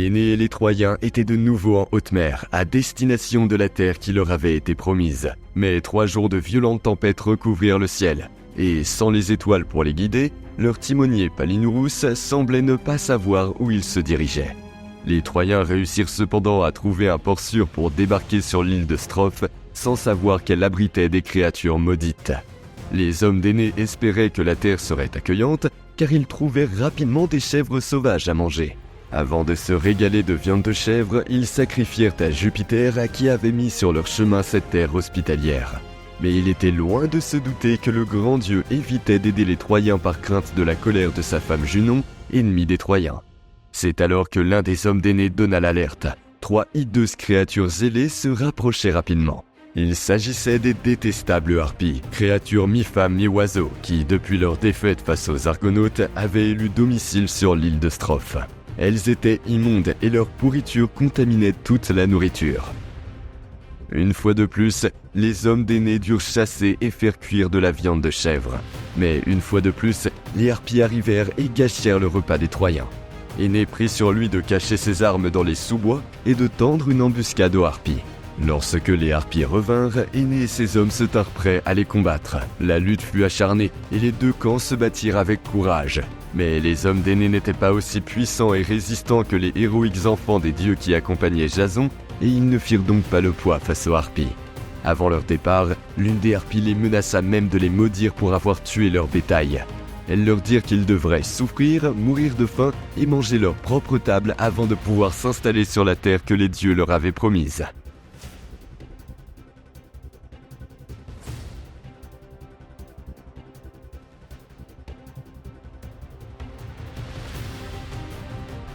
Énée et les Troyens étaient de nouveau en haute mer, à destination de la terre qui leur avait été promise. Mais 3 jours de violentes tempêtes recouvrirent le ciel, et sans les étoiles pour les guider, leur timonier Palinurus semblait ne pas savoir où il se dirigeait. Les Troyens réussirent cependant à trouver un port sûr pour débarquer sur l'île de Strophe, sans savoir qu'elle abritait des créatures maudites. Les hommes d'Énée espéraient que la terre serait accueillante, car ils trouvèrent rapidement des chèvres sauvages à manger. Avant de se régaler de viande de chèvre, ils sacrifièrent à Jupiter qui avait mis sur leur chemin cette terre hospitalière. Mais il était loin de se douter que le grand dieu évitait d'aider les Troyens par crainte de la colère de sa femme Junon, ennemie des Troyens. C'est alors que l'un des hommes d'Énée donna l'alerte. 3 hideuses créatures ailées se rapprochaient rapidement. Il s'agissait des détestables harpies, créatures mi-femmes mi-oiseaux, qui, depuis leur défaite face aux Argonautes, avaient élu domicile sur l'île de Strophe. Elles étaient immondes et leur pourriture contaminait toute la nourriture. Une fois de plus, les hommes d'Énée durent chasser et faire cuire de la viande de chèvre. Mais une fois de plus, les harpies arrivèrent et gâchèrent le repas des Troyens. Énée prit sur lui de cacher ses armes dans les sous-bois et de tendre une embuscade aux harpies. Lorsque les harpies revinrent, Énée et ses hommes se tinrent prêts à les combattre. La lutte fut acharnée et les 2 camps se battirent avec courage. Mais les hommes d'Énée n'étaient pas aussi puissants et résistants que les héroïques enfants des dieux qui accompagnaient Jason, et ils ne firent donc pas le poids face aux harpies. Avant leur départ, l'une des harpies les menaça même de les maudire pour avoir tué leur bétail. Elles leur dirent qu'ils devraient souffrir, mourir de faim et manger leur propre table avant de pouvoir s'installer sur la terre que les dieux leur avaient promise.